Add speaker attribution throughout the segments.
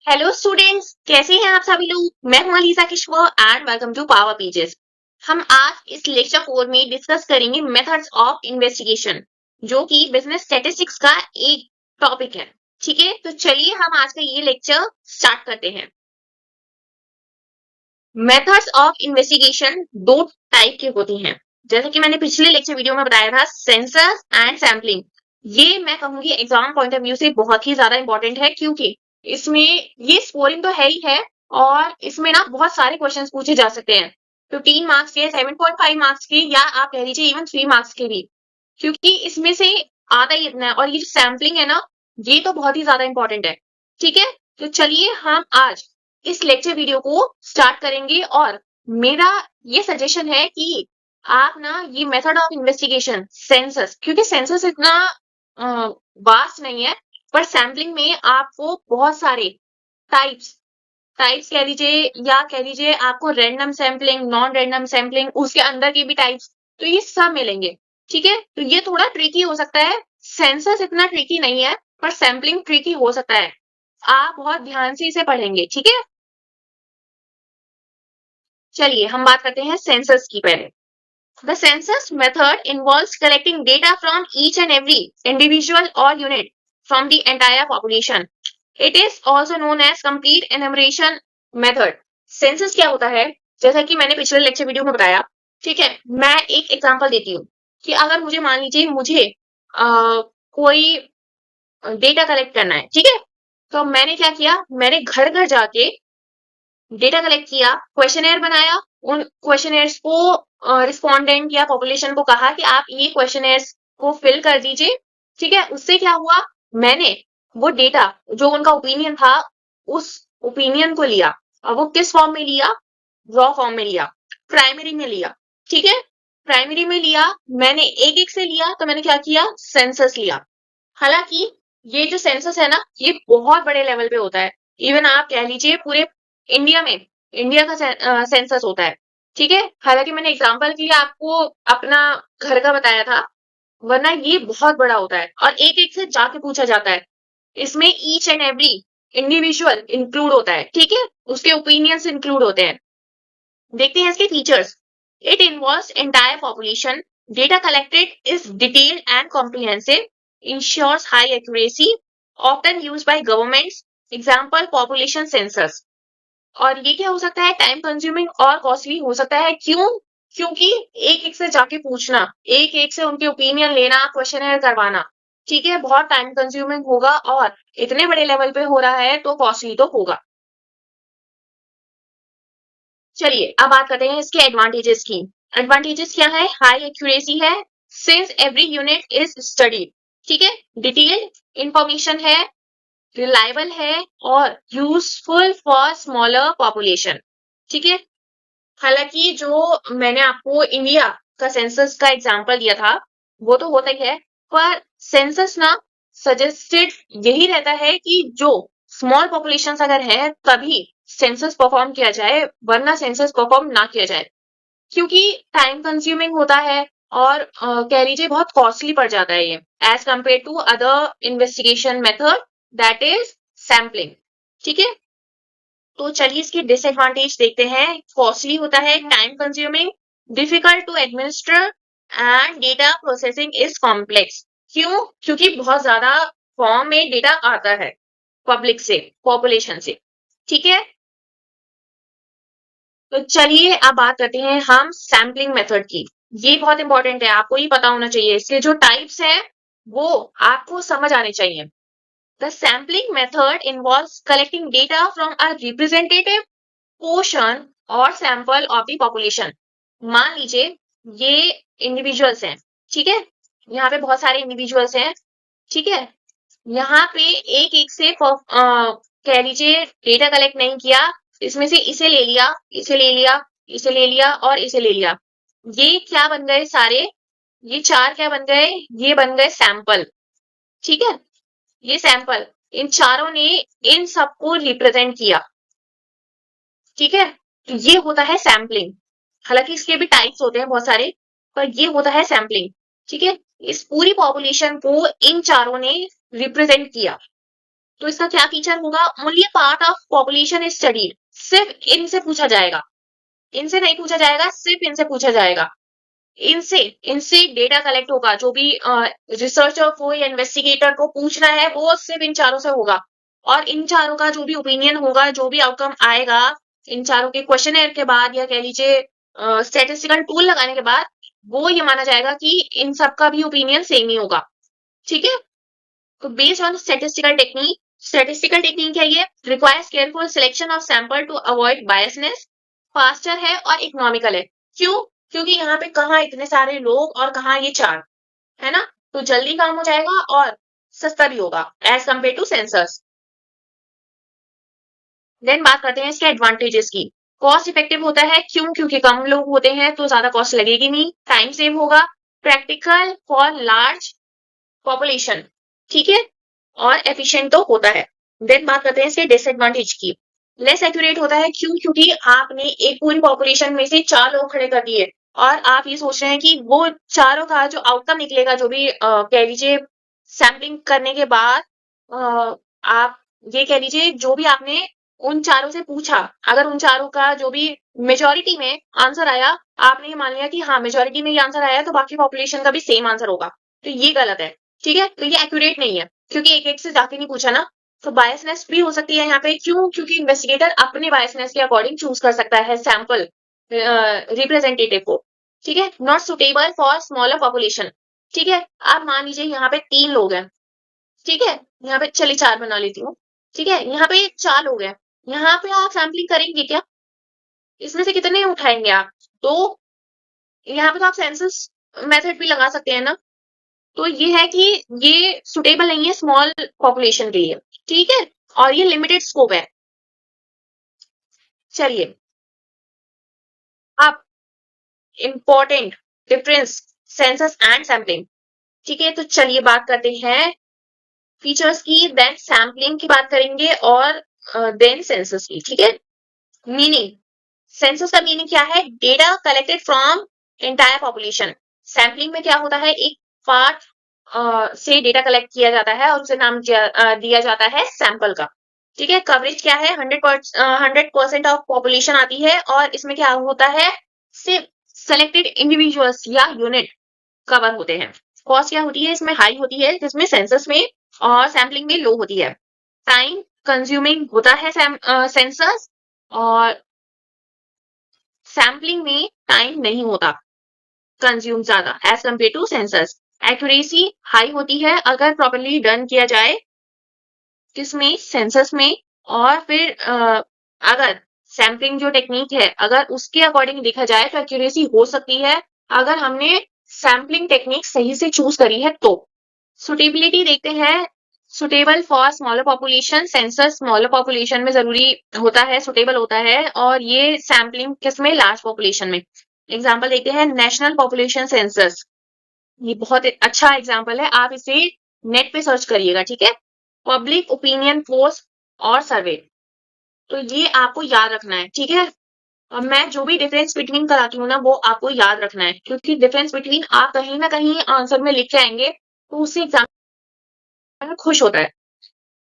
Speaker 1: Hello students, कैसे हैं आप सभी लोग। मैं हूं Alisa Kishwar and welcome to power pages. हम आज इस लेक्चर 4 में डिस्कस करेंगे मेथड्स ऑफ इन्वेस्टिगेशन, जो कि बिजनेस स्टैटिस्टिक्स का एक टॉपिक है। ठीक है, तो चलिए हम आज का ये लेक्चर स्टार्ट करते हैं। मेथड्स ऑफ इन्वेस्टिगेशन दो टाइप के होते हैं, जैसे कि मैंने पिछले लेक्चर वीडियो में बताया था, सेंसस एंड सैम्पलिंग। ये मैं कहूंगी एग्जाम पॉइंट ऑफ व्यू से बहुत ही ज्यादा इंपॉर्टेंट है, क्योंकि इसमें ये स्कोरिंग तो है ही है, और इसमें ना बहुत सारे क्वेश्चंस पूछे जा सकते हैं। 15 मार्क्स के, 7.5 मार्क्स के, या आप कह लीजिए इवन 3 मार्क्स के भी, क्योंकि इसमें से आता ही इतना है। और ये जो सैम्पलिंग है ना, ये तो बहुत ही ज्यादा इंपॉर्टेंट है। ठीक है, तो चलिए हम आज इस लेक्चर वीडियो को स्टार्ट करेंगे। और मेरा ये सजेशन है कि आप ना ये मेथड ऑफ इन्वेस्टिगेशन सेंसस, क्योंकि सेंसस इतना वास्ट नहीं है, पर सैम्पलिंग में आपको बहुत सारे टाइप्स टाइप्स कह लीजिए, या कह लीजिए आपको random sampling, non random sampling, उसके अंदर के भी टाइप्स, तो ये सब मिलेंगे। ठीक है, तो ये थोड़ा ट्रिकी हो सकता है। सेंसस इतना ट्रिकी नहीं है, पर सैम्पलिंग ट्रिकी हो सकता है। आप बहुत ध्यान से इसे पढ़ेंगे। ठीक है, चलिए हम बात करते हैं सेंसस की पहले। The census method involves collecting data from each and every individual or unit from the entire population. It is also known as complete enumeration method. Census क्या होता है, जैसा कि मैंने पिछले लेक्चर वीडियो में बताया। ठीक है, मैं एक एग्जांपल देती हूँ कि अगर मुझे, मान लीजिए मुझे कोई डेटा कलेक्ट करना है। ठीक है, तो मैंने क्या किया, मैंने घर घर जाके डेटा कलेक्ट किया, क्वेश्चनेयर बनाया, उन क्वेश्चनेयर्स को रिस्पोंडेंट या पॉपुलेशन को कहा कि आप ये क्वेश्चनेयर्स को फिल कर दीजिए। ठीक है, उससे क्या हुआ, मैंने वो डेटा, जो उनका ओपिनियन था, उस ओपिनियन को लिया। और वो किस फॉर्म में लिया, रॉ फॉर्म में लिया, प्राइमरी में लिया। ठीक है, प्राइमरी में लिया, मैंने एक एक से लिया, तो मैंने क्या किया, सेंसस लिया। हालांकि ये जो सेंसस है ना, ये बहुत बड़े लेवल पे होता है। इवन आप कह लीजिए पूरे इंडिया में, इंडिया का सेंसस होता है। ठीक है, हालांकि मैंने एग्जांपल के लिए आपको अपना घर का बताया था, वरना ये बहुत बड़ा होता है और एक एक से जाके पूछा जाता है। इसमें each and every individual include होता है। ठीक है, उसके ओपिनियंस इंक्लूड होते हैं। देखते हैं इसके features. It involves entire population, data collected is detailed and comprehensive, ensures high accuracy, often used by governments, example population census. और ये क्या हो सकता है, टाइम कंज्यूमिंग और कॉस्टली हो सकता है। क्यों, क्योंकि एक एक से जाके पूछना, एक एक से उनके ओपिनियन लेना, क्वेश्चनर करवाना, ठीक है, बहुत टाइम कंज्यूमिंग होगा, और इतने बड़े लेवल पे हो रहा है तो कॉस्टली तो होगा। चलिए अब बात करते हैं इसके एडवांटेजेस की। एडवांटेजेस क्या है, हाई एक्यूरेसी है, since every unit is studied. ठीक है, डिटेल्ड इंफॉर्मेशन है, रिलायबल है, और यूजफुल फॉर स्मॉलर पॉपुलेशन। ठीक है, हालांकि जो मैंने आपको इंडिया का सेंसस का एग्जांपल दिया था, वो तो होता ही है, पर सेंसस ना सजेस्टेड यही रहता है कि जो स्मॉल पॉपुलेशन अगर है तभी सेंसस परफॉर्म किया जाए, वरना सेंसस परफॉर्म ना किया जाए, क्योंकि टाइम कंज्यूमिंग होता है, और कह लीजिए बहुत कॉस्टली पड़ जाता है ये, as compare to other investigation method, that is sampling. ठीक है, तो चलिए इसकी डिसएडवांटेज देखते हैं। कॉस्टली होता है, time consuming, difficult to administer, and data processing is complex. क्यों, क्योंकि बहुत ज्यादा फॉर्म में डेटा आता है पब्लिक से, पॉपुलेशन से। ठीक है, तो चलिए अब बात करते हैं हम सैम्पलिंग मेथड की। ये बहुत इंपॉर्टेंट है, आपको ये पता होना चाहिए। इसके जो टाइप्स हैं वो आपको समझ आने चाहिए। The sampling method involves collecting data from a representative portion और सैंपल ऑफ द पॉपुलेशन। मान लीजिए ये इंडिविजुअल्स हैं। ठीक है, यहाँ पे बहुत सारे इंडिविजुअल्स हैं। ठीक है, यहाँ पे एक एक से कह लीजिए डेटा कलेक्ट नहीं किया, इसमें से इसे ले लिया, इसे ले लिया, इसे ले लिया, और इसे ले लिया। ये क्या बन गए सारे, ये चार क्या बन गए, ये बन गए सैंपल। ठीक है, ये सैंपल, इन चारों ने इन सबको रिप्रेजेंट किया। ठीक है, तो ये होता है सैम्पलिंग। हालांकि इसके भी टाइप्स होते हैं बहुत सारे, पर ये होता है सैम्पलिंग। ठीक है, इस पूरी पॉपुलेशन को इन चारों ने रिप्रेजेंट किया। तो इसका क्या फीचर होगा, only part of population is studied, सिर्फ इनसे पूछा जाएगा, इनसे नहीं पूछा जाएगा, सिर्फ इनसे पूछा जाएगा। इनसे इनसे डेटा कलेक्ट होगा, जो भी रिसर्चर को या इन्वेस्टिगेटर को पूछना है वो सिर्फ इन चारों से होगा। और इन चारों का जो भी ओपिनियन होगा, जो भी आउटकम आएगा इन चारों के क्वेश्चनएयर के बाद, या कह लीजिए स्टैटिस्टिकल टूल लगाने के बाद, वो ये माना जाएगा कि इन सबका भी ओपिनियन सेम ही होगा। ठीक है, तो बेस्ड ऑन स्टैटिस्टिकल टेक्निक है ये, requires careful selection of sample to avoid biasness, faster है और इकोनॉमिकल है। क्यों? क्योंकि यहाँ पे कहाँ इतने सारे लोग और कहाँ ये चार, है ना, तो जल्दी काम हो जाएगा और सस्ता भी होगा as compare to census. Then बात करते हैं इसके एडवांटेजेस की। कॉस्ट इफेक्टिव होता है, क्यों? क्योंकि कम लोग होते हैं तो ज्यादा कॉस्ट लगेगी नहीं, टाइम सेव होगा, प्रैक्टिकल फॉर लार्ज पॉपुलेशन, ठीक है, और एफिशिएंट तो होता है। देन बात करते हैं इसके डिसएडवांटेज की। लेस एक्यूरेट होता है, क्यों? क्योंकि आपने एक पूरी पॉपुलेशन में से चार लोग खड़े कर दिए और आप ये सोच रहे हैं कि वो चारों का जो आउटकम निकलेगा, जो भी कह लीजिए सैम्पलिंग करने के बाद आप ये कह लीजिए जो भी आपने उन चारों से पूछा, अगर उन चारों का जो भी मेजोरिटी में आंसर आया, आपने ये मान लिया कि हाँ मेजोरिटी में ये आंसर आया तो बाकी पॉपुलेशन का भी सेम आंसर होगा, तो ये गलत है। ठीक है, तो ये एक्यूरेट नहीं है क्योंकि एक एक से जाके नहीं पूछा ना, तो बायसनेस भी हो सकती है यहाँ पे। क्यों? क्योंकि इन्वेस्टिगेटर अपने बायसनेस के अकॉर्डिंग चूज कर सकता है सैंपल रिप्रेजेंटेटिव को। ठीक है, not suitable for smaller population. ठीक है, आप मान लीजिए यहाँ पे 3 लोग हैं, ठीक है, यहाँ पे चलिए 4 बना लेती हूँ। ठीक है, यहाँ पे 4 लोग हैं, यहाँ पे आप सैम्पलिंग करेंगे क्या? इसमें से कितने उठाएंगे आप? तो यहाँ पे तो आप सेंसस मेथड भी लगा सकते हैं ना, तो ये है कि ये सुटेबल नहीं है स्मॉल पॉपुलेशन के लिए। ठीक है, और ये लिमिटेड स्कोप है। चलिए, अब important difference census and sampling. ठीक है, तो चलिए बात करते हैं फीचर्स की, देन सैम्पलिंग की बात करेंगे और देन सेंसस की। ठीक है, मीनिंग, सेंसस का मीनिंग क्या है? Data collected from entire population. Sampling में क्या होता है, एक पार्ट से डेटा कलेक्ट किया जाता है और उसे नाम दिया जाता है सैंपल का। ठीक है, कवरेज क्या है? 100% ऑफ पॉपुलेशन आती है और इसमें क्या होता है, सिर्फ सेलेक्टेड इंडिविजुअल्स या यूनिट कवर होते हैं। कॉस्ट क्या होती है इसमें? हाई होती है, जिसमें सेंसस में और सैम्पलिंग में लो होती है। टाइम कंज्यूमिंग होता है सेंसस, और सैम्पलिंग में टाइम नहीं होता कंज्यूम ज्यादा as compare to census. Accuracy high होती है अगर प्रॉपरली डन किया जाए किसमें, सेंसस में। और फिर अगर सैम्पलिंग जो टेक्निक है अगर उसके अकॉर्डिंग देखा जाए तो एक्यूरेसी हो सकती है अगर हमने सैम्पलिंग टेक्निक सही से चूज करी है तो। सुटेबिलिटी देखते हैं, suitable for smaller population, census smaller population में जरूरी होता है, सुटेबल होता है, और ये सैम्पलिंग किसमें, लार्ज पॉपुलेशन में। एग्जाम्पल देखते हैं, नेशनल पॉपुलेशन सेंसस, ये बहुत अच्छा एग्जाम्पल है, आप इसे नेट पे सर्च करिएगा। ठीक है, पब्लिक ओपिनियन पोस्ट और सर्वे, तो ये आपको याद रखना है। ठीक है, और मैं जो भी डिफरेंस बिटवीन कराती हूँ ना वो आपको याद रखना है, क्योंकि डिफरेंस बिटवीन आप कहीं ना कहीं आंसर में लिख के आएंगे तो उससे एग्जाम में खुश होता है।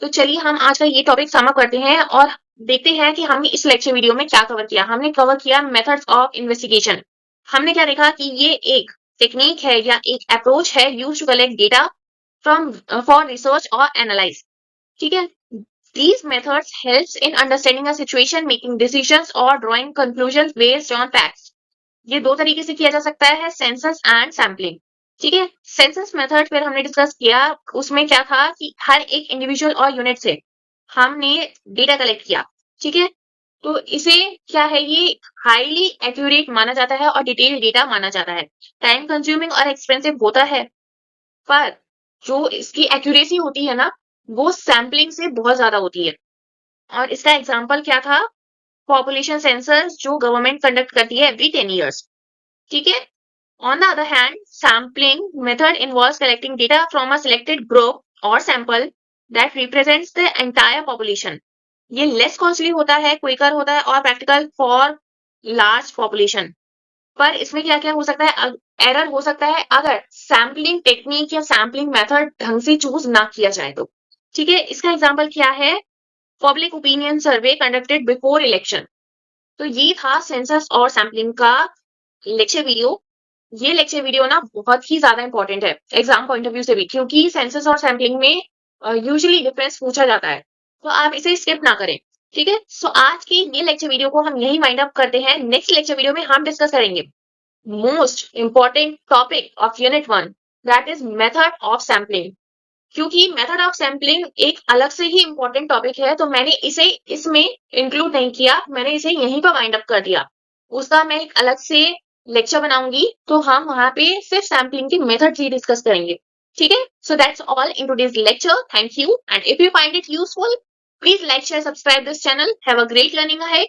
Speaker 1: तो चलिए हम आज का ये टॉपिक सम अप करते हैं और देखते हैं कि हमने इस लेक्चर वीडियो में क्या कवर किया। हमने कवर किया मेथड्स ऑफ इन्वेस्टिगेशन। हमने क्या देखा कि ये एक टेक्निक है या एक अप्रोच है use to collect data from for research और एनालाइज। ठीक है, these methods helps in understanding a situation, making decisions or drawing conclusions based on facts. ये दो तरीके से किया जा सकता है, सेंसस एंड सैम्पलिंग। ठीक है, सेंसस मेथड फिर हमने डिस्कस किया, उसमें क्या था कि हर एक इंडिविजुअल और यूनिट से हमने डेटा कलेक्ट किया। ठीक है, तो इसे क्या है, ये हाईली एक्यूरेट माना जाता है और डिटेल डेटा माना जाता है। टाइम कंज्यूमिंग और एक्सपेंसिव होता है, पर जो इसकी एक्यूरेसी होती है ना वो सैम्पलिंग से बहुत ज्यादा होती है। और इसका एग्जाम्पल क्या था, पॉपुलेशन सेंसस जो गवर्नमेंट कंडक्ट करती है एवरी 10 ईयर्स। ठीक है, on the other hand sampling method involves collecting data from a selected group और sample that represents the entire population. ये लेस कॉस्टली होता है, क्विकर होता है और प्रैक्टिकल फॉर लार्ज पॉपुलेशन। पर इसमें क्या क्या हो सकता है, एरर हो सकता है अगर सैम्पलिंग टेक्निक या सैम्पलिंग मेथड ढंग से चूज ना किया जाए तो। ठीक है, इसका एग्जाम्पल क्या है? पब्लिक ओपिनियन सर्वे कंडक्टेड बिफोर इलेक्शन। तो ये था सेंसस और सैम्पलिंग का लेक्चर वीडियो। ये लेक्चर वीडियो ना बहुत ही ज्यादा इंपॉर्टेंट है एग्जाम पॉइंट ऑफ व्यू से भी, क्योंकि सेंसस और सैम्पलिंग में यूजुअली डिफरेंस पूछा जाता है, तो आप इसे स्किप ना करें। ठीक है, सो आज की ये लेक्चर वीडियो को हम यही वाइंड अप करते हैं। नेक्स्ट लेक्चर वीडियो में हम डिस्कस करेंगे most important topic of unit 1, that is method of sampling. क्योंकि मेथड ऑफ सैम्पलिंग एक अलग से ही इंपॉर्टेंट टॉपिक है, तो मैंने इसे इसमें इंक्लूड नहीं किया, मैंने इसे यहीं पर वाइंड अप कर दिया। उसका मैं एक अलग से लेक्चर बनाऊंगी, तो हम वहां पे सिर्फ सैम्पलिंग के मेथड ही डिस्कस करेंगे। ठीक है, so that's all in today's lecture. Thank you, and if you find it useful, please like share subscribe this channel. Have a great learning ahead.